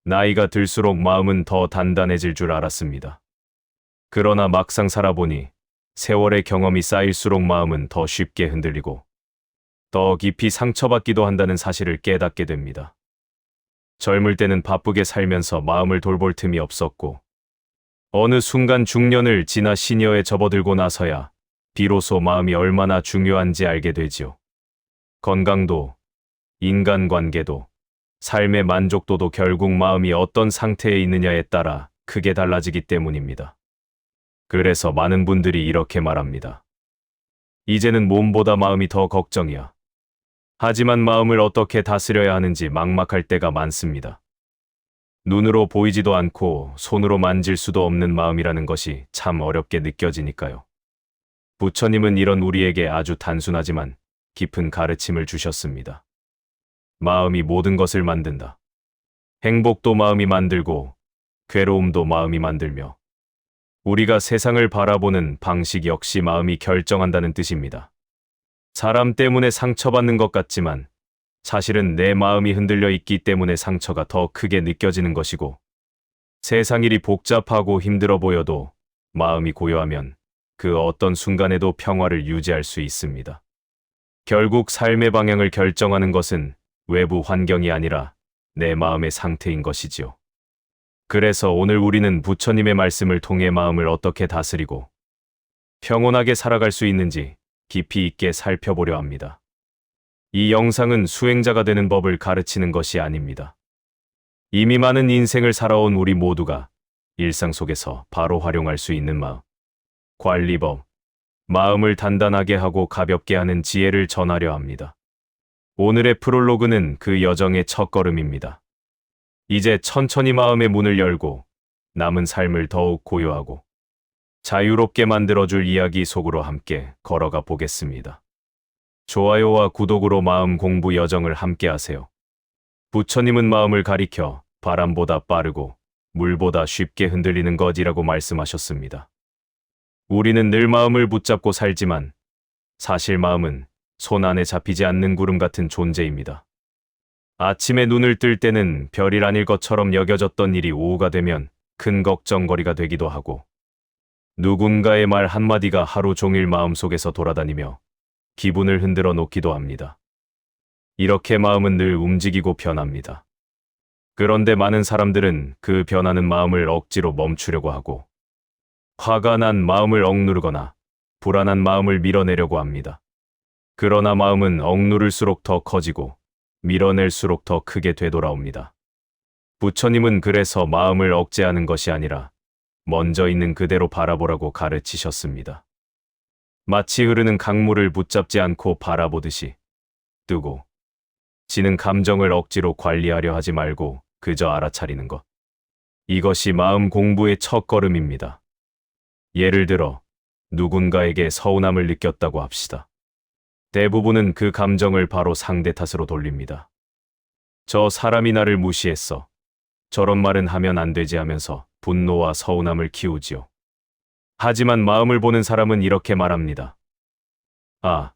나이가 들수록 마음은 더 단단해질 줄 알았습니다. 그러나 막상 살아보니 세월의 경험이 쌓일수록 마음은 더 쉽게 흔들리고 더 깊이 상처받기도 한다는 사실을 깨닫게 됩니다. 젊을 때는 바쁘게 살면서 마음을 돌볼 틈이 없었고 어느 순간 중년을 지나 시니어에 접어들고 나서야 비로소 마음이 얼마나 중요한지 알게 되지요. 건강도, 인간관계도, 삶의 만족도도 결국 마음이 어떤 상태에 있느냐에 따라 크게 달라지기 때문입니다. 그래서 많은 분들이 이렇게 말합니다. 이제는 몸보다 마음이 더 걱정이야. 하지만 마음을 어떻게 다스려야 하는지 막막할 때가 많습니다. 눈으로 보이지도 않고 손으로 만질 수도 없는 마음이라는 것이 참 어렵게 느껴지니까요. 부처님은 이런 우리에게 아주 단순하지만 깊은 가르침을 주셨습니다. 마음이 모든 것을 만든다. 행복도 마음이 만들고 괴로움도 마음이 만들며 우리가 세상을 바라보는 방식 역시 마음이 결정한다는 뜻입니다. 사람 때문에 상처받는 것 같지만 사실은 내 마음이 흔들려 있기 때문에 상처가 더 크게 느껴지는 것이고 세상 일이 복잡하고 힘들어 보여도 마음이 고요하면 그 어떤 순간에도 평화를 유지할 수 있습니다. 결국 삶의 방향을 결정하는 것은 외부 환경이 아니라 내 마음의 상태인 것이지요. 그래서 오늘 우리는 부처님의 말씀을 통해 마음을 어떻게 다스리고 평온하게 살아갈 수 있는지 깊이 있게 살펴보려 합니다. 이 영상은 수행자가 되는 법을 가르치는 것이 아닙니다. 이미 많은 인생을 살아온 우리 모두가 일상 속에서 바로 활용할 수 있는 마음 관리법, 마음을 단단하게 하고 가볍게 하는 지혜를 전하려 합니다. 오늘의 프롤로그는 그 여정의 첫걸음입니다. 이제 천천히 마음의 문을 열고 남은 삶을 더욱 고요하고 자유롭게 만들어줄 이야기 속으로 함께 걸어가 보겠습니다. 좋아요와 구독으로 마음 공부 여정을 함께 하세요. 부처님은 마음을 가리켜 바람보다 빠르고 물보다 쉽게 흔들리는 것이라고 말씀하셨습니다. 우리는 늘 마음을 붙잡고 살지만 사실 마음은 손 안에 잡히지 않는 구름 같은 존재입니다. 아침에 눈을 뜰 때는 별일 아닐 것처럼 여겨졌던 일이 오후가 되면 큰 걱정거리가 되기도 하고 누군가의 말 한마디가 하루 종일 마음속에서 돌아다니며 기분을 흔들어 놓기도 합니다. 이렇게 마음은 늘 움직이고 변합니다. 그런데 많은 사람들은 그 변하는 마음을 억지로 멈추려고 하고 화가 난 마음을 억누르거나 불안한 마음을 밀어내려고 합니다. 그러나 마음은 억누를수록 더 커지고 밀어낼수록 더 크게 되돌아옵니다. 부처님은 그래서 마음을 억제하는 것이 아니라 먼저 있는 그대로 바라보라고 가르치셨습니다. 마치 흐르는 강물을 붙잡지 않고 바라보듯이 뜨고 지는 감정을 억지로 관리하려 하지 말고 그저 알아차리는 것. 이것이 마음 공부의 첫걸음입니다. 예를 들어 누군가에게 서운함을 느꼈다고 합시다. 대부분은 그 감정을 바로 상대 탓으로 돌립니다. 저 사람이 나를 무시했어. 저런 말은 하면 안 되지 하면서 분노와 서운함을 키우지요. 하지만 마음을 보는 사람은 이렇게 말합니다. 아,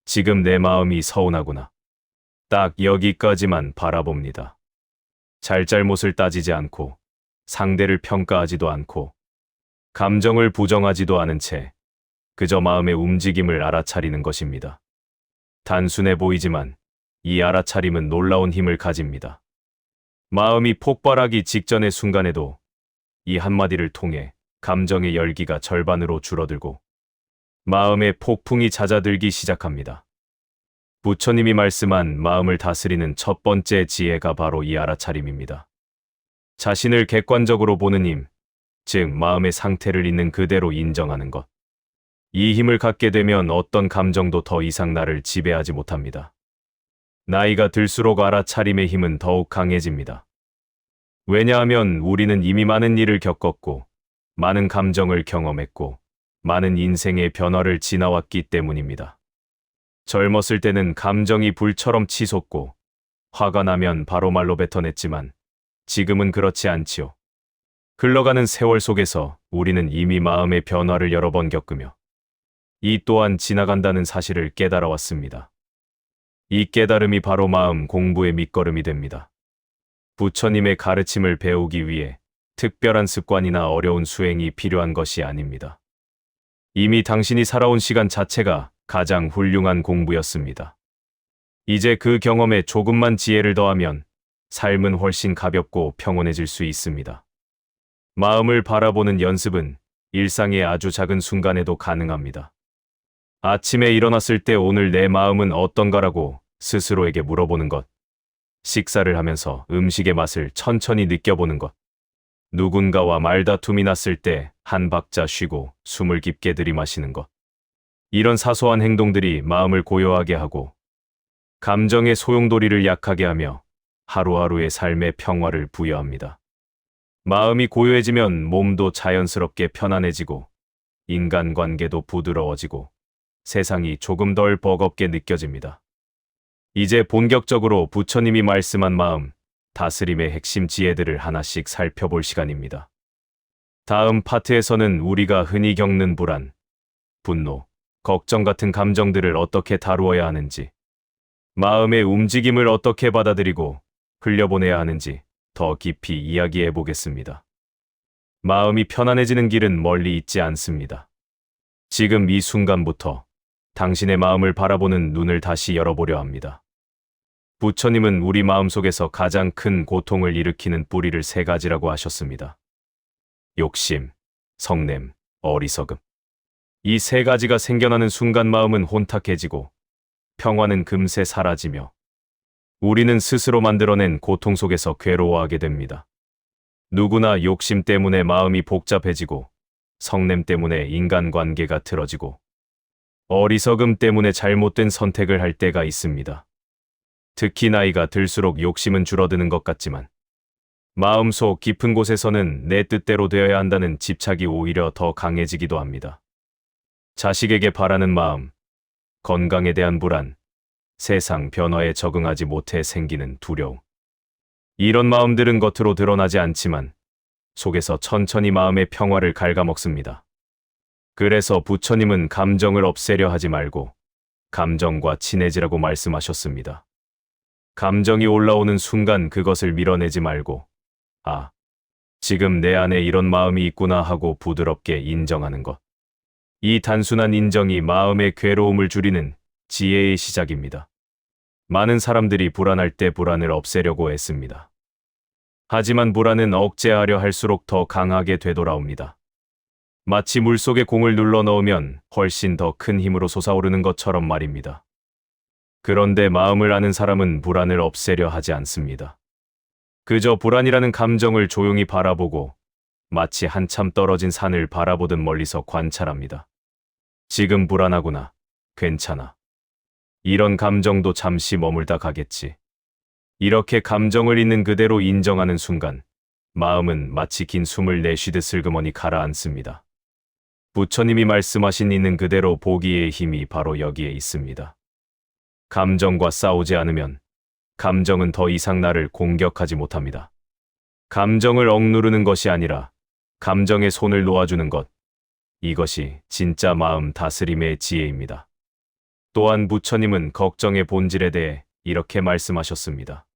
지금 내 마음이 서운하구나. 딱 여기까지만 바라봅니다. 잘잘못을 따지지 않고 상대를 평가하지도 않고 감정을 부정하지도 않은 채 그저 마음의 움직임을 알아차리는 것입니다. 단순해 보이지만 이 알아차림은 놀라운 힘을 가집니다. 마음이 폭발하기 직전의 순간에도 이 한마디를 통해 감정의 열기가 절반으로 줄어들고 마음의 폭풍이 잦아들기 시작합니다. 부처님이 말씀한 마음을 다스리는 첫 번째 지혜가 바로 이 알아차림입니다. 자신을 객관적으로 보는 힘, 즉 마음의 상태를 있는 그대로 인정하는 것. 이 힘을 갖게 되면 어떤 감정도 더 이상 나를 지배하지 못합니다. 나이가 들수록 알아차림의 힘은 더욱 강해집니다. 왜냐하면 우리는 이미 많은 일을 겪었고 많은 감정을 경험했고 많은 인생의 변화를 지나왔기 때문입니다. 젊었을 때는 감정이 불처럼 치솟고 화가 나면 바로 말로 뱉어냈지만 지금은 그렇지 않지요. 흘러가는 세월 속에서 우리는 이미 마음의 변화를 여러 번 겪으며 이 또한 지나간다는 사실을 깨달아 왔습니다. 이 깨달음이 바로 마음 공부의 밑거름이 됩니다. 부처님의 가르침을 배우기 위해 특별한 습관이나 어려운 수행이 필요한 것이 아닙니다. 이미 당신이 살아온 시간 자체가 가장 훌륭한 공부였습니다. 이제 그 경험에 조금만 지혜를 더하면 삶은 훨씬 가볍고 평온해질 수 있습니다. 마음을 바라보는 연습은 일상의 아주 작은 순간에도 가능합니다. 아침에 일어났을 때 오늘 내 마음은 어떤가라고 스스로에게 물어보는 것. 식사를 하면서 음식의 맛을 천천히 느껴보는 것. 누군가와 말다툼이 났을 때 한 박자 쉬고 숨을 깊게 들이마시는 것. 이런 사소한 행동들이 마음을 고요하게 하고 감정의 소용돌이를 약하게 하며 하루하루의 삶의 평화를 부여합니다. 마음이 고요해지면 몸도 자연스럽게 편안해지고 인간관계도 부드러워지고 세상이 조금 덜 버겁게 느껴집니다. 이제 본격적으로 부처님이 말씀한 마음, 다스림의 핵심 지혜들을 하나씩 살펴볼 시간입니다. 다음 파트에서는 우리가 흔히 겪는 불안, 분노, 걱정 같은 감정들을 어떻게 다루어야 하는지, 마음의 움직임을 어떻게 받아들이고 흘려보내야 하는지 더 깊이 이야기해 보겠습니다. 마음이 편안해지는 길은 멀리 있지 않습니다. 지금 이 순간부터 당신의 마음을 바라보는 눈을 다시 열어보려 합니다. 부처님은 우리 마음속에서 가장 큰 고통을 일으키는 뿌리를 세 가지라고 하셨습니다. 욕심, 성냄, 어리석음. 이 세 가지가 생겨나는 순간 마음은 혼탁해지고 평화는 금세 사라지며 우리는 스스로 만들어낸 고통 속에서 괴로워하게 됩니다. 누구나 욕심 때문에 마음이 복잡해지고 성냄 때문에 인간관계가 틀어지고 어리석음 때문에 잘못된 선택을 할 때가 있습니다. 특히 나이가 들수록 욕심은 줄어드는 것 같지만 마음속 깊은 곳에서는 내 뜻대로 되어야 한다는 집착이 오히려 더 강해지기도 합니다. 자식에게 바라는 마음, 건강에 대한 불안, 세상 변화에 적응하지 못해 생기는 두려움. 이런 마음들은 겉으로 드러나지 않지만 속에서 천천히 마음의 평화를 갉아먹습니다. 그래서 부처님은 감정을 없애려 하지 말고 감정과 친해지라고 말씀하셨습니다. 감정이 올라오는 순간 그것을 밀어내지 말고 아, 지금 내 안에 이런 마음이 있구나 하고 부드럽게 인정하는 것. 이 단순한 인정이 마음의 괴로움을 줄이는 지혜의 시작입니다. 많은 사람들이 불안할 때 불안을 없애려고 애씁니다. 하지만 불안은 억제하려 할수록 더 강하게 되돌아옵니다. 마치 물속에 공을 눌러 넣으면 훨씬 더 큰 힘으로 솟아오르는 것처럼 말입니다. 그런데 마음을 아는 사람은 불안을 없애려 하지 않습니다. 그저 불안이라는 감정을 조용히 바라보고 마치 한참 떨어진 산을 바라보듯 멀리서 관찰합니다. 지금 불안하구나. 괜찮아. 이런 감정도 잠시 머물다 가겠지. 이렇게 감정을 있는 그대로 인정하는 순간 마음은 마치 긴 숨을 내쉬듯 슬그머니 가라앉습니다. 부처님이 말씀하신 있는 그대로 보기의 힘이 바로 여기에 있습니다. 감정과 싸우지 않으면 감정은 더 이상 나를 공격하지 못합니다. 감정을 억누르는 것이 아니라 감정에 손을 놓아주는 것. 이것이 진짜 마음 다스림의 지혜입니다. 또한 부처님은 걱정의 본질에 대해 이렇게 말씀하셨습니다.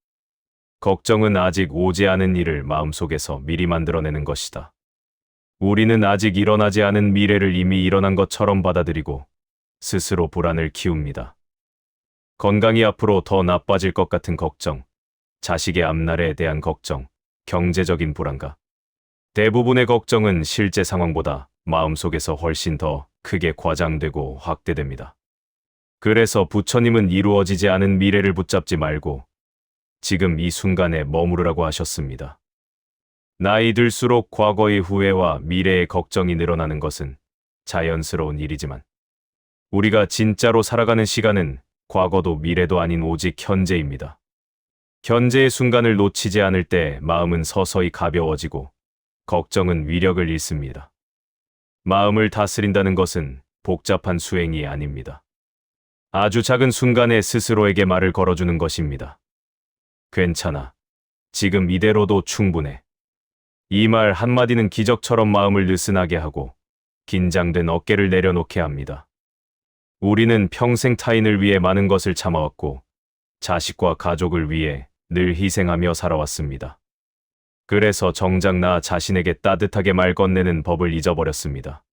걱정은 아직 오지 않은 일을 마음속에서 미리 만들어내는 것이다. 우리는 아직 일어나지 않은 미래를 이미 일어난 것처럼 받아들이고 스스로 불안을 키웁니다. 건강이 앞으로 더 나빠질 것 같은 걱정, 자식의 앞날에 대한 걱정, 경제적인 불안감. 대부분의 걱정은 실제 상황보다 마음속에서 훨씬 더 크게 과장되고 확대됩니다. 그래서 부처님은 이루어지지 않은 미래를 붙잡지 말고 지금 이 순간에 머무르라고 하셨습니다. 나이 들수록 과거의 후회와 미래의 걱정이 늘어나는 것은 자연스러운 일이지만 우리가 진짜로 살아가는 시간은 과거도 미래도 아닌 오직 현재입니다. 현재의 순간을 놓치지 않을 때 마음은 서서히 가벼워지고 걱정은 위력을 잃습니다. 마음을 다스린다는 것은 복잡한 수행이 아닙니다. 아주 작은 순간에 스스로에게 말을 걸어주는 것입니다. 괜찮아. 지금 이대로도 충분해. 이 말 한마디는 기적처럼 마음을 느슨하게 하고 긴장된 어깨를 내려놓게 합니다. 우리는 평생 타인을 위해 많은 것을 참아왔고 자식과 가족을 위해 늘 희생하며 살아왔습니다. 그래서 정작 나 자신에게 따뜻하게 말 건네는 법을 잊어버렸습니다.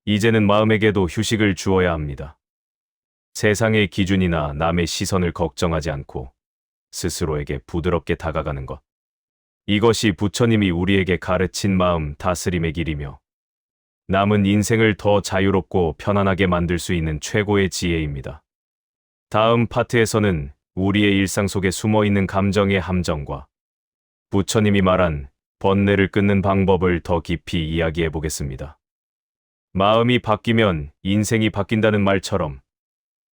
이제는 마음에게도 휴식을 주어야 합니다. 세상의 기준이나 남의 시선을 걱정하지 않고 스스로에게 부드럽게 다가가는 것. 이것이 부처님이 우리에게 가르친 마음 다스림의 길이며 남은 인생을 더 자유롭고 편안하게 만들 수 있는 최고의 지혜입니다. 다음 파트에서는 우리의 일상 속에 숨어 있는 감정의 함정과 부처님이 말한 번뇌를 끊는 방법을 더 깊이 이야기해 보겠습니다. 마음이 바뀌면 인생이 바뀐다는 말처럼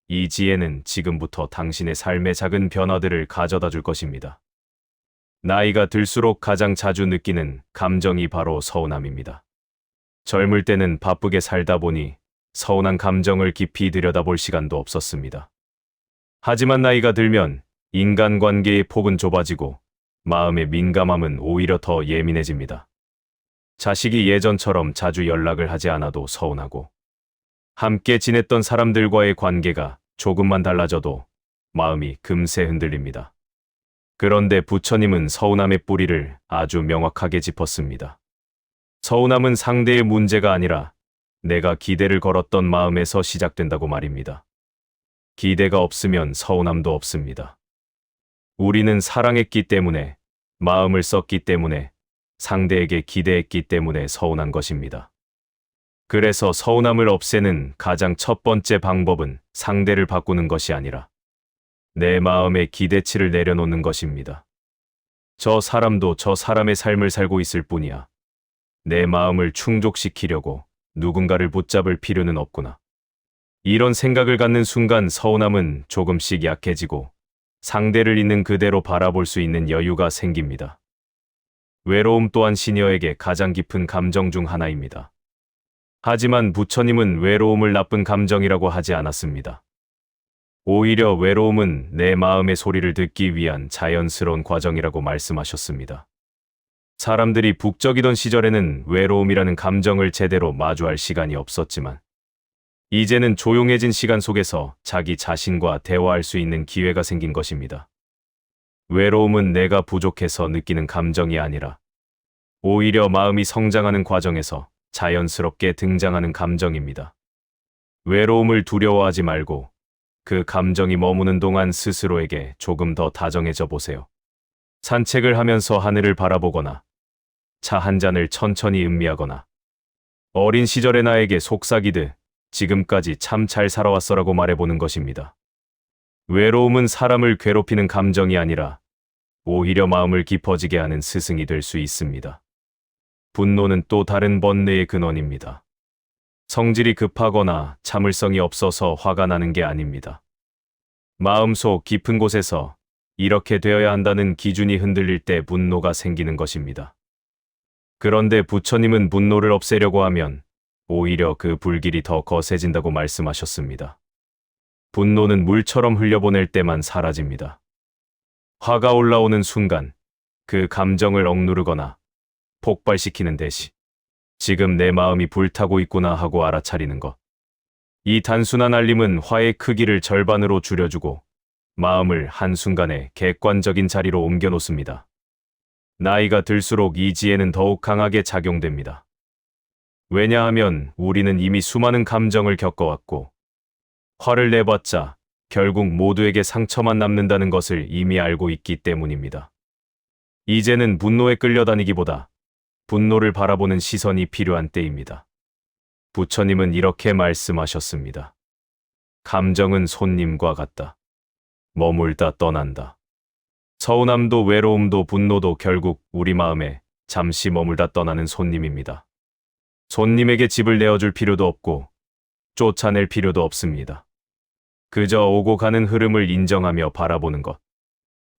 이 지혜는 지금부터 당신의 삶의 작은 변화들을 가져다 줄 것입니다. 나이가 들수록 가장 자주 느끼는 감정이 바로 서운함입니다. 젊을 때는 바쁘게 살다 보니 서운한 감정을 깊이 들여다볼 시간도 없었습니다. 하지만 나이가 들면 인간관계의 폭은 좁아지고 마음의 민감함은 오히려 더 예민해집니다. 자식이 예전처럼 자주 연락을 하지 않아도 서운하고 함께 지냈던 사람들과의 관계가 조금만 달라져도 마음이 금세 흔들립니다. 그런데 부처님은 서운함의 뿌리를 아주 명확하게 짚었습니다. 서운함은 상대의 문제가 아니라 내가 기대를 걸었던 마음에서 시작된다고 말입니다. 기대가 없으면 서운함도 없습니다. 우리는 사랑했기 때문에, 마음을 썼기 때문에, 상대에게 기대했기 때문에 서운한 것입니다. 그래서 서운함을 없애는 가장 첫 번째 방법은 상대를 바꾸는 것이 아니라 내 마음의 기대치를 내려놓는 것입니다. 저 사람도 저 사람의 삶을 살고 있을 뿐이야. 내 마음을 충족시키려고 누군가를 붙잡을 필요는 없구나. 이런 생각을 갖는 순간 서운함은 조금씩 약해지고 상대를 있는 그대로 바라볼 수 있는 여유가 생깁니다. 외로움 또한 시녀에게 가장 깊은 감정 중 하나입니다. 하지만 부처님은 외로움을 나쁜 감정이라고 하지 않았습니다. 오히려 외로움은 내 마음의 소리를 듣기 위한 자연스러운 과정이라고 말씀하셨습니다. 사람들이 북적이던 시절에는 외로움이라는 감정을 제대로 마주할 시간이 없었지만 이제는 조용해진 시간 속에서 자기 자신과 대화할 수 있는 기회가 생긴 것입니다. 외로움은 내가 부족해서 느끼는 감정이 아니라 오히려 마음이 성장하는 과정에서 자연스럽게 등장하는 감정입니다. 외로움을 두려워하지 말고 그 감정이 머무는 동안 스스로에게 조금 더 다정해져 보세요. 산책을 하면서 하늘을 바라보거나 차 한 잔을 천천히 음미하거나 어린 시절의 나에게 속삭이듯 지금까지 참 잘 살아왔어라고 말해보는 것입니다. 외로움은 사람을 괴롭히는 감정이 아니라 오히려 마음을 깊어지게 하는 스승이 될 수 있습니다. 분노는 또 다른 번뇌의 근원입니다. 성질이 급하거나 참을성이 없어서 화가 나는 게 아닙니다. 마음속 깊은 곳에서 이렇게 되어야 한다는 기준이 흔들릴 때 분노가 생기는 것입니다. 그런데 부처님은 분노를 없애려고 하면 오히려 그 불길이 더 거세진다고 말씀하셨습니다. 분노는 물처럼 흘려보낼 때만 사라집니다. 화가 올라오는 순간 그 감정을 억누르거나 폭발시키는 대신 지금 내 마음이 불타고 있구나 하고 알아차리는 것. 이 단순한 알림은 화의 크기를 절반으로 줄여주고 마음을 한순간에 객관적인 자리로 옮겨놓습니다. 나이가 들수록 이 지혜는 더욱 강하게 작용됩니다. 왜냐하면 우리는 이미 수많은 감정을 겪어왔고 화를 내봤자 결국 모두에게 상처만 남는다는 것을 이미 알고 있기 때문입니다. 이제는 분노에 끌려다니기보다 분노를 바라보는 시선이 필요한 때입니다. 부처님은 이렇게 말씀하셨습니다. 감정은 손님과 같다. 머물다 떠난다. 서운함도 외로움도 분노도 결국 우리 마음에 잠시 머물다 떠나는 손님입니다. 손님에게 집을 내어줄 필요도 없고 쫓아낼 필요도 없습니다. 그저 오고 가는 흐름을 인정하며 바라보는 것.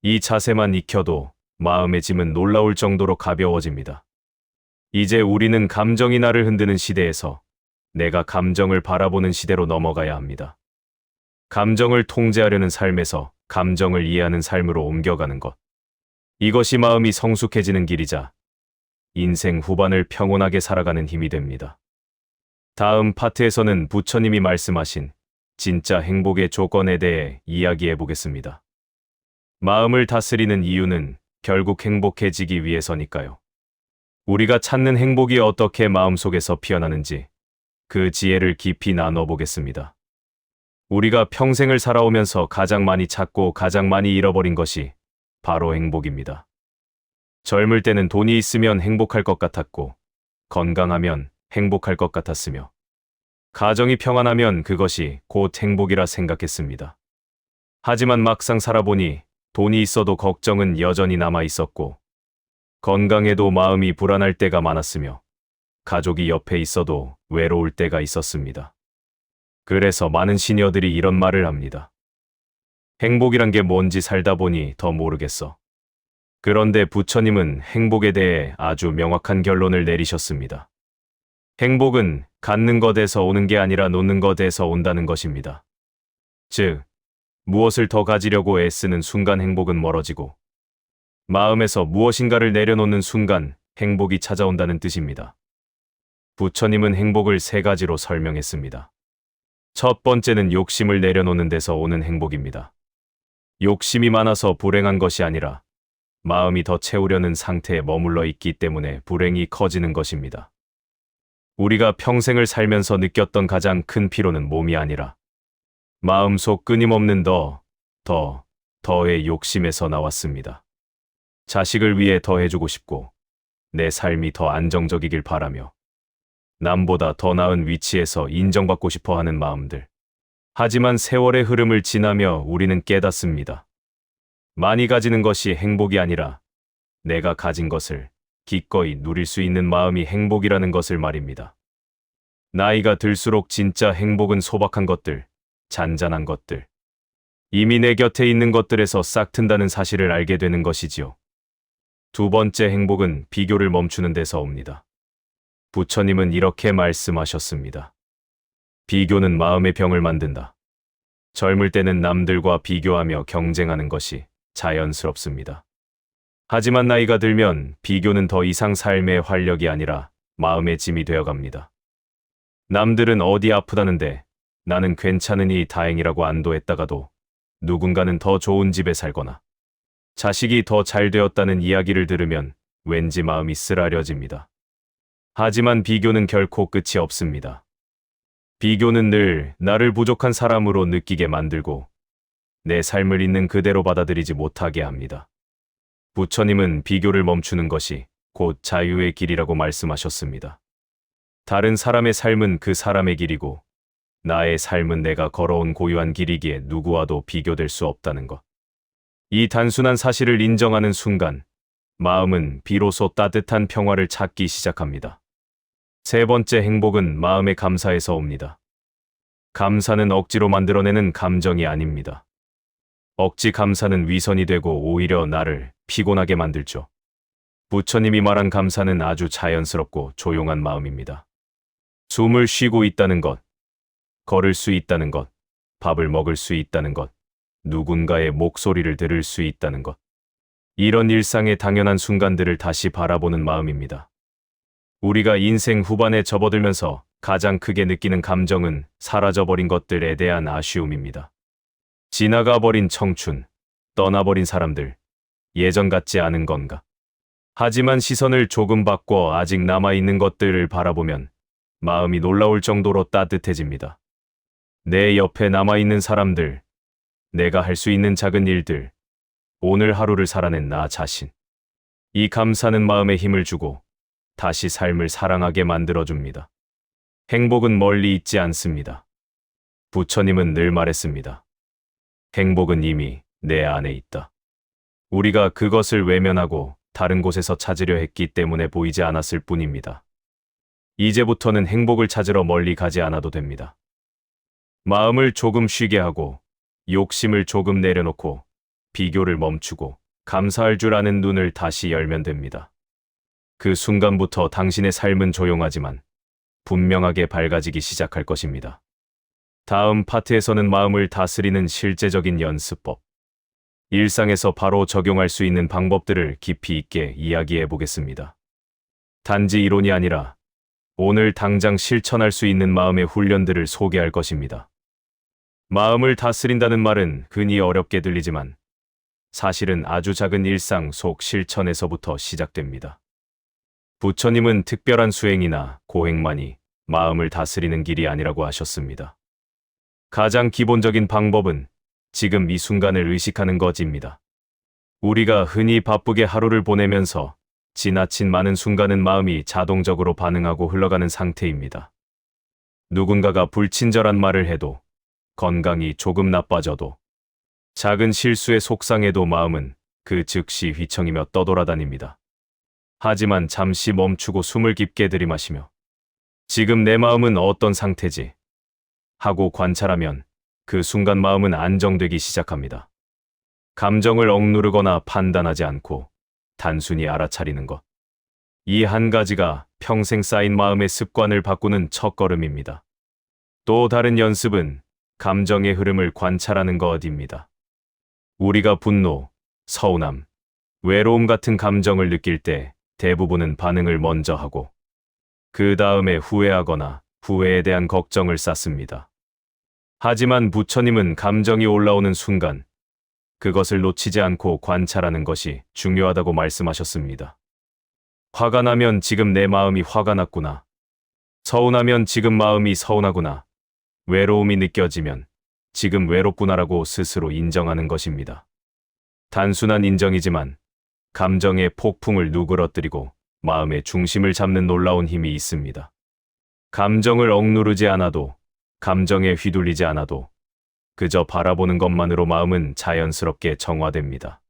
이 자세만 익혀도 마음의 짐은 놀라울 정도로 가벼워집니다. 이제 우리는 감정이 나를 흔드는 시대에서 내가 감정을 바라보는 시대로 넘어가야 합니다. 감정을 통제하려는 삶에서 감정을 이해하는 삶으로 옮겨가는 것. 이것이 마음이 성숙해지는 길이자 인생 후반을 평온하게 살아가는 힘이 됩니다. 다음 파트에서는 부처님이 말씀하신 진짜 행복의 조건에 대해 이야기해 보겠습니다. 마음을 다스리는 이유는 결국 행복해지기 위해서니까요. 우리가 찾는 행복이 어떻게 마음속에서 피어나는지 그 지혜를 깊이 나눠보겠습니다. 우리가 평생을 살아오면서 가장 많이 찾고 가장 많이 잃어버린 것이 바로 행복입니다. 젊을 때는 돈이 있으면 행복할 것 같았고, 건강하면 행복할 것 같았으며, 가정이 평안하면 그것이 곧 행복이라 생각했습니다. 하지만 막상 살아보니 돈이 있어도 걱정은 여전히 남아 있었고, 건강해도 마음이 불안할 때가 많았으며, 가족이 옆에 있어도 외로울 때가 있었습니다. 그래서 많은 시니어들이 이런 말을 합니다. 행복이란 게 뭔지 살다 보니 더 모르겠어. 그런데 부처님은 행복에 대해 아주 명확한 결론을 내리셨습니다. 행복은 갖는 것에서 오는 게 아니라 놓는 것에서 온다는 것입니다. 즉, 무엇을 더 가지려고 애쓰는 순간 행복은 멀어지고, 마음에서 무엇인가를 내려놓는 순간 행복이 찾아온다는 뜻입니다. 부처님은 행복을 세 가지로 설명했습니다. 첫 번째는 욕심을 내려놓는 데서 오는 행복입니다. 욕심이 많아서 불행한 것이 아니라 마음이 더 채우려는 상태에 머물러 있기 때문에 불행이 커지는 것입니다. 우리가 평생을 살면서 느꼈던 가장 큰 피로는 몸이 아니라 마음속 끊임없는 더의 욕심에서 나왔습니다. 자식을 위해 더 해주고 싶고, 내 삶이 더 안정적이길 바라며, 남보다 더 나은 위치에서 인정받고 싶어 하는 마음들. 하지만 세월의 흐름을 지나며 우리는 깨닫습니다. 많이 가지는 것이 행복이 아니라 내가 가진 것을 기꺼이 누릴 수 있는 마음이 행복이라는 것을 말입니다. 나이가 들수록 진짜 행복은 소박한 것들, 잔잔한 것들, 이미 내 곁에 있는 것들에서 싹 튼다는 사실을 알게 되는 것이지요. 두 번째 행복은 비교를 멈추는 데서 옵니다. 부처님은 이렇게 말씀하셨습니다. 비교는 마음의 병을 만든다. 젊을 때는 남들과 비교하며 경쟁하는 것이 자연스럽습니다. 하지만 나이가 들면 비교는 더 이상 삶의 활력이 아니라 마음의 짐이 되어갑니다. 남들은 어디 아프다는데 나는 괜찮으니 다행이라고 안도했다가도 누군가는 더 좋은 집에 살거나 자식이 더 잘 되었다는 이야기를 들으면 왠지 마음이 쓰라려집니다. 하지만 비교는 결코 끝이 없습니다. 비교는 늘 나를 부족한 사람으로 느끼게 만들고 내 삶을 있는 그대로 받아들이지 못하게 합니다. 부처님은 비교를 멈추는 것이 곧 자유의 길이라고 말씀하셨습니다. 다른 사람의 삶은 그 사람의 길이고 나의 삶은 내가 걸어온 고유한 길이기에 누구와도 비교될 수 없다는 것. 이 단순한 사실을 인정하는 순간 마음은 비로소 따뜻한 평화를 찾기 시작합니다. 세 번째 행복은 마음의 감사에서 옵니다. 감사는 억지로 만들어내는 감정이 아닙니다. 억지 감사는 위선이 되고 오히려 나를 피곤하게 만들죠. 부처님이 말한 감사는 아주 자연스럽고 조용한 마음입니다. 숨을 쉬고 있다는 것, 걸을 수 있다는 것, 밥을 먹을 수 있다는 것, 누군가의 목소리를 들을 수 있다는 것. 이런 일상의 당연한 순간들을 다시 바라보는 마음입니다. 우리가 인생 후반에 접어들면서 가장 크게 느끼는 감정은 사라져버린 것들에 대한 아쉬움입니다. 지나가버린 청춘, 떠나버린 사람들, 예전 같지 않은 건가. 하지만 시선을 조금 바꿔 아직 남아있는 것들을 바라보면 마음이 놀라울 정도로 따뜻해집니다. 내 옆에 남아있는 사람들, 내가 할 수 있는 작은 일들, 오늘 하루를 살아낸 나 자신. 이 감사는 마음에 힘을 주고 다시 삶을 사랑하게 만들어줍니다. 행복은 멀리 있지 않습니다. 부처님은 늘 말했습니다. 행복은 이미 내 안에 있다. 우리가 그것을 외면하고 다른 곳에서 찾으려 했기 때문에 보이지 않았을 뿐입니다. 이제부터는 행복을 찾으러 멀리 가지 않아도 됩니다. 마음을 조금 쉬게 하고 욕심을 조금 내려놓고 비교를 멈추고 감사할 줄 아는 눈을 다시 열면 됩니다. 그 순간부터 당신의 삶은 조용하지만 분명하게 밝아지기 시작할 것입니다. 다음 파트에서는 마음을 다스리는 실제적인 연습법, 일상에서 바로 적용할 수 있는 방법들을 깊이 있게 이야기해 보겠습니다. 단지 이론이 아니라 오늘 당장 실천할 수 있는 마음의 훈련들을 소개할 것입니다. 마음을 다스린다는 말은 흔히 어렵게 들리지만 사실은 아주 작은 일상 속 실천에서부터 시작됩니다. 부처님은 특별한 수행이나 고행만이 마음을 다스리는 길이 아니라고 하셨습니다. 가장 기본적인 방법은 지금 이 순간을 의식하는 것입니다. 우리가 흔히 바쁘게 하루를 보내면서 지나친 많은 순간은 마음이 자동적으로 반응하고 흘러가는 상태입니다. 누군가가 불친절한 말을 해도, 건강이 조금 나빠져도, 작은 실수에 속상해도 마음은 그 즉시 휘청이며 떠돌아다닙니다. 하지만 잠시 멈추고 숨을 깊게 들이마시며 지금 내 마음은 어떤 상태지? 하고 관찰하면 그 순간 마음은 안정되기 시작합니다. 감정을 억누르거나 판단하지 않고 단순히 알아차리는 것. 이 한 가지가 평생 쌓인 마음의 습관을 바꾸는 첫걸음입니다. 또 다른 연습은 감정의 흐름을 관찰하는 것입니다. 우리가 분노, 서운함, 외로움 같은 감정을 느낄 때 대부분은 반응을 먼저 하고 그 다음에 후회하거나 후회에 대한 걱정을 쌓습니다. 하지만 부처님은 감정이 올라오는 순간 그것을 놓치지 않고 관찰하는 것이 중요하다고 말씀하셨습니다. 화가 나면 지금 내 마음이 화가 났구나. 서운하면 지금 마음이 서운하구나. 외로움이 느껴지면 지금 외롭구나라고 스스로 인정하는 것입니다. 단순한 인정이지만 감정의 폭풍을 누그러뜨리고 마음의 중심을 잡는 놀라운 힘이 있습니다. 감정을 억누르지 않아도, 감정에 휘둘리지 않아도 그저 바라보는 것만으로 마음은 자연스럽게 정화됩니다.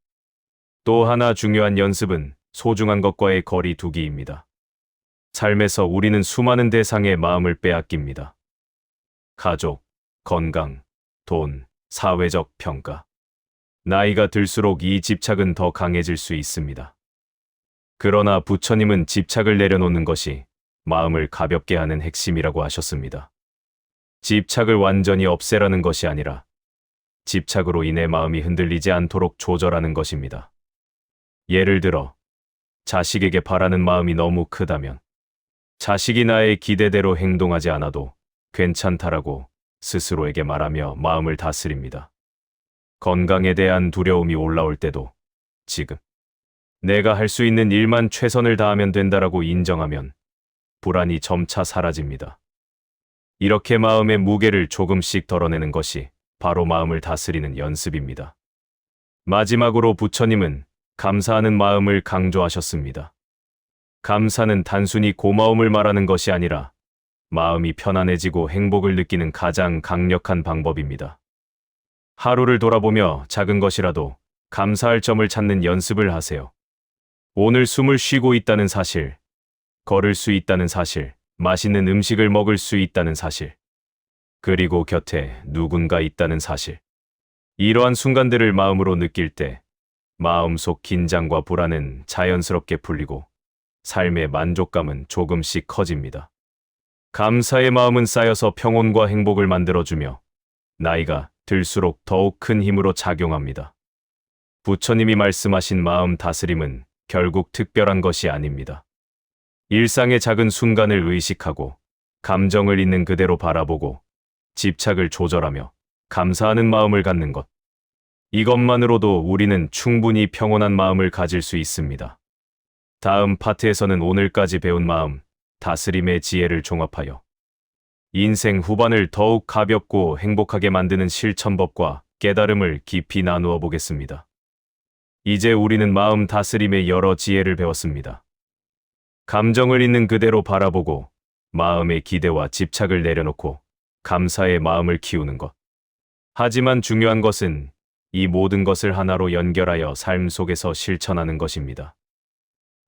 또 하나 중요한 연습은 소중한 것과의 거리 두기입니다. 삶에서 우리는 수많은 대상에 마음을 빼앗깁니다. 가족, 건강, 돈, 사회적 평가. 나이가 들수록 이 집착은 더 강해질 수 있습니다. 그러나 부처님은 집착을 내려놓는 것이 마음을 가볍게 하는 핵심이라고 하셨습니다. 집착을 완전히 없애라는 것이 아니라 집착으로 인해 마음이 흔들리지 않도록 조절하는 것입니다. 예를 들어, 자식에게 바라는 마음이 너무 크다면 자식이 나의 기대대로 행동하지 않아도 괜찮다라고 스스로에게 말하며 마음을 다스립니다. 건강에 대한 두려움이 올라올 때도 지금 내가 할 수 있는 일만 최선을 다하면 된다라고 인정하면 불안이 점차 사라집니다. 이렇게 마음의 무게를 조금씩 덜어내는 것이 바로 마음을 다스리는 연습입니다. 마지막으로 부처님은 감사하는 마음을 강조하셨습니다. 감사는 단순히 고마움을 말하는 것이 아니라 마음이 편안해지고 행복을 느끼는 가장 강력한 방법입니다. 하루를 돌아보며 작은 것이라도 감사할 점을 찾는 연습을 하세요. 오늘 숨을 쉬고 있다는 사실, 걸을 수 있다는 사실, 맛있는 음식을 먹을 수 있다는 사실, 그리고 곁에 누군가 있다는 사실. 이러한 순간들을 마음으로 느낄 때 마음속 긴장과 불안은 자연스럽게 풀리고 삶의 만족감은 조금씩 커집니다. 감사의 마음은 쌓여서 평온과 행복을 만들어주며 나이가 들수록 더욱 큰 힘으로 작용합니다. 부처님이 말씀하신 마음 다스림은 결국 특별한 것이 아닙니다. 일상의 작은 순간을 의식하고 감정을 있는 그대로 바라보고 집착을 조절하며 감사하는 마음을 갖는 것. 이것만으로도 우리는 충분히 평온한 마음을 가질 수 있습니다. 다음 파트에서는 오늘까지 배운 마음 다스림의 지혜를 종합하여 인생 후반을 더욱 가볍고 행복하게 만드는 실천법과 깨달음을 깊이 나누어 보겠습니다. 이제 우리는 마음 다스림의 여러 지혜를 배웠습니다. 감정을 있는 그대로 바라보고 마음의 기대와 집착을 내려놓고 감사의 마음을 키우는 것. 하지만 중요한 것은 이 모든 것을 하나로 연결하여 삶 속에서 실천하는 것입니다.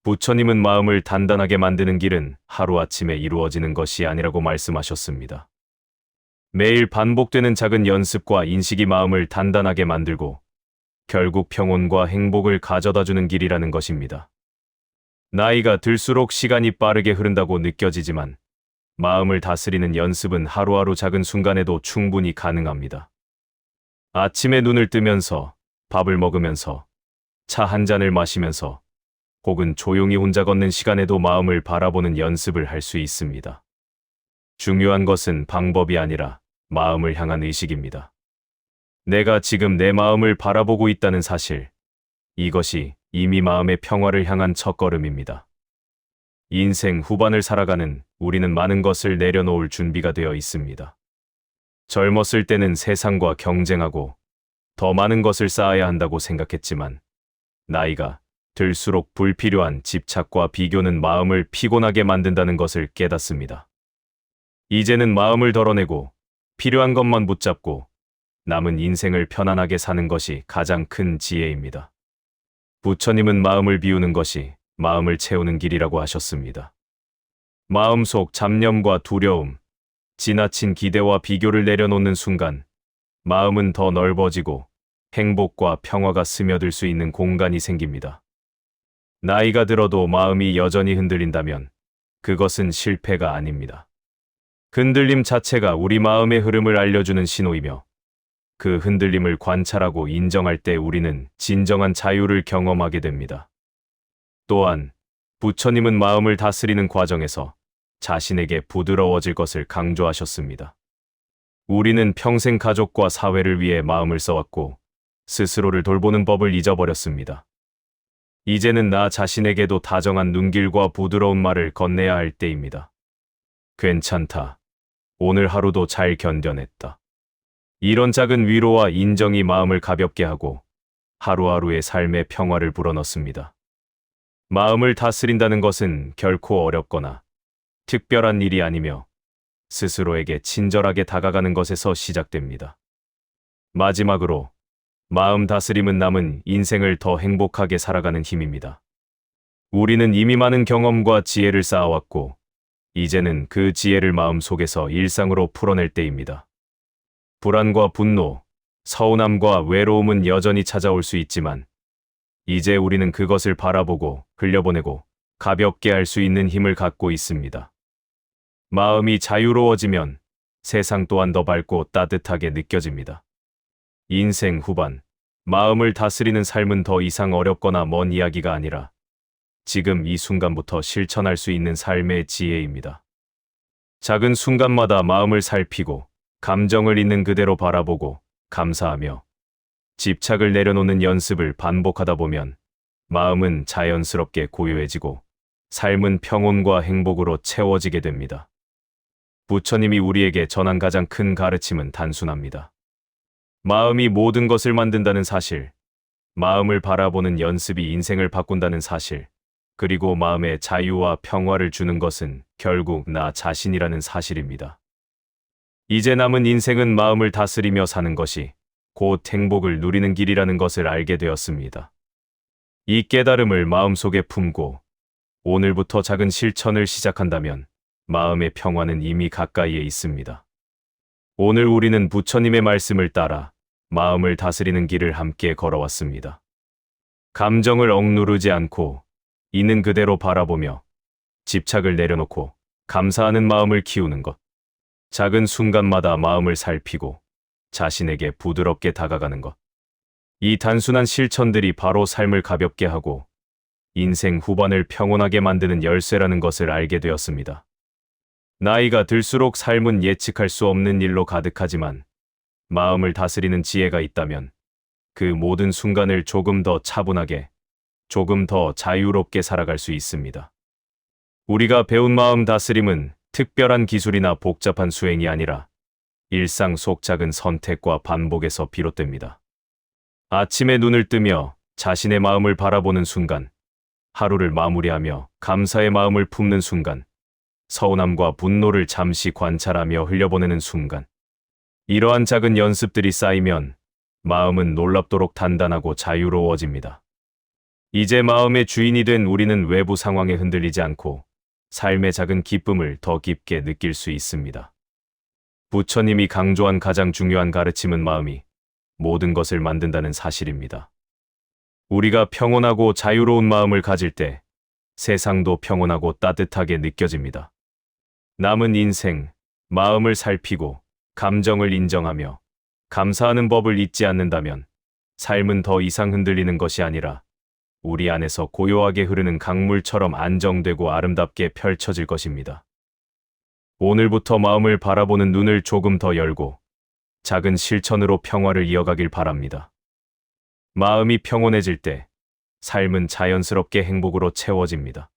부처님은 마음을 단단하게 만드는 길은 하루아침에 이루어지는 것이 아니라고 말씀하셨습니다. 매일 반복되는 작은 연습과 인식이 마음을 단단하게 만들고 결국 평온과 행복을 가져다주는 길이라는 것입니다. 나이가 들수록 시간이 빠르게 흐른다고 느껴지지만 마음을 다스리는 연습은 하루하루 작은 순간에도 충분히 가능합니다. 아침에 눈을 뜨면서, 밥을 먹으면서, 차 한 잔을 마시면서, 혹은 조용히 혼자 걷는 시간에도 마음을 바라보는 연습을 할 수 있습니다. 중요한 것은 방법이 아니라 마음을 향한 의식입니다. 내가 지금 내 마음을 바라보고 있다는 사실, 이것이 이미 마음의 평화를 향한 첫걸음입니다. 인생 후반을 살아가는 우리는 많은 것을 내려놓을 준비가 되어 있습니다. 젊었을 때는 세상과 경쟁하고 더 많은 것을 쌓아야 한다고 생각했지만 나이가 들수록 불필요한 집착과 비교는 마음을 피곤하게 만든다는 것을 깨닫습니다. 이제는 마음을 덜어내고 필요한 것만 붙잡고 남은 인생을 편안하게 사는 것이 가장 큰 지혜입니다. 부처님은 마음을 비우는 것이 마음을 채우는 길이라고 하셨습니다. 마음속 잡념과 두려움, 지나친 기대와 비교를 내려놓는 순간 마음은 더 넓어지고 행복과 평화가 스며들 수 있는 공간이 생깁니다. 나이가 들어도 마음이 여전히 흔들린다면 그것은 실패가 아닙니다. 흔들림 자체가 우리 마음의 흐름을 알려주는 신호이며 그 흔들림을 관찰하고 인정할 때 우리는 진정한 자유를 경험하게 됩니다. 또한 부처님은 마음을 다스리는 과정에서 자신에게 부드러워질 것을 강조하셨습니다. 우리는 평생 가족과 사회를 위해 마음을 써왔고 스스로를 돌보는 법을 잊어버렸습니다. 이제는 나 자신에게도 다정한 눈길과 부드러운 말을 건네야 할 때입니다. 괜찮다. 오늘 하루도 잘 견뎌냈다. 이런 작은 위로와 인정이 마음을 가볍게 하고 하루하루의 삶의 평화를 불어넣습니다. 마음을 다스린다는 것은 결코 어렵거나 특별한 일이 아니며 스스로에게 친절하게 다가가는 것에서 시작됩니다. 마지막으로 마음 다스림은 남은 인생을 더 행복하게 살아가는 힘입니다. 우리는 이미 많은 경험과 지혜를 쌓아왔고 이제는 그 지혜를 마음속에서 일상으로 풀어낼 때입니다. 불안과 분노, 서운함과 외로움은 여전히 찾아올 수 있지만 이제 우리는 그것을 바라보고 흘려보내고 가볍게 할 수 있는 힘을 갖고 있습니다. 마음이 자유로워지면 세상 또한 더 밝고 따뜻하게 느껴집니다. 인생 후반, 마음을 다스리는 삶은 더 이상 어렵거나 먼 이야기가 아니라 지금 이 순간부터 실천할 수 있는 삶의 지혜입니다. 작은 순간마다 마음을 살피고 감정을 있는 그대로 바라보고 감사하며 집착을 내려놓는 연습을 반복하다 보면 마음은 자연스럽게 고요해지고 삶은 평온과 행복으로 채워지게 됩니다. 부처님이 우리에게 전한 가장 큰 가르침은 단순합니다. 마음이 모든 것을 만든다는 사실, 마음을 바라보는 연습이 인생을 바꾼다는 사실, 그리고 마음의 자유와 평화를 주는 것은 결국 나 자신이라는 사실입니다. 이제 남은 인생은 마음을 다스리며 사는 것이 곧 행복을 누리는 길이라는 것을 알게 되었습니다. 이 깨달음을 마음속에 품고 오늘부터 작은 실천을 시작한다면 마음의 평화는 이미 가까이에 있습니다. 오늘 우리는 부처님의 말씀을 따라 마음을 다스리는 길을 함께 걸어왔습니다. 감정을 억누르지 않고 있는 그대로 바라보며 집착을 내려놓고 감사하는 마음을 키우는 것. 작은 순간마다 마음을 살피고 자신에게 부드럽게 다가가는 것. 이 단순한 실천들이 바로 삶을 가볍게 하고 인생 후반을 평온하게 만드는 열쇠라는 것을 알게 되었습니다. 나이가 들수록 삶은 예측할 수 없는 일로 가득하지만 마음을 다스리는 지혜가 있다면 그 모든 순간을 조금 더 차분하게, 조금 더 자유롭게 살아갈 수 있습니다. 우리가 배운 마음 다스림은 특별한 기술이나 복잡한 수행이 아니라 일상 속 작은 선택과 반복에서 비롯됩니다. 아침에 눈을 뜨며 자신의 마음을 바라보는 순간, 하루를 마무리하며 감사의 마음을 품는 순간, 서운함과 분노를 잠시 관찰하며 흘려보내는 순간, 이러한 작은 연습들이 쌓이면 마음은 놀랍도록 단단하고 자유로워집니다. 이제 마음의 주인이 된 우리는 외부 상황에 흔들리지 않고 삶의 작은 기쁨을 더 깊게 느낄 수 있습니다. 부처님이 강조한 가장 중요한 가르침은 마음이 모든 것을 만든다는 사실입니다. 우리가 평온하고 자유로운 마음을 가질 때 세상도 평온하고 따뜻하게 느껴집니다. 남은 인생, 마음을 살피고 감정을 인정하며 감사하는 법을 잊지 않는다면 삶은 더 이상 흔들리는 것이 아니라 우리 안에서 고요하게 흐르는 강물처럼 안정되고 아름답게 펼쳐질 것입니다. 오늘부터 마음을 바라보는 눈을 조금 더 열고 작은 실천으로 평화를 이어가길 바랍니다. 마음이 평온해질 때 삶은 자연스럽게 행복으로 채워집니다.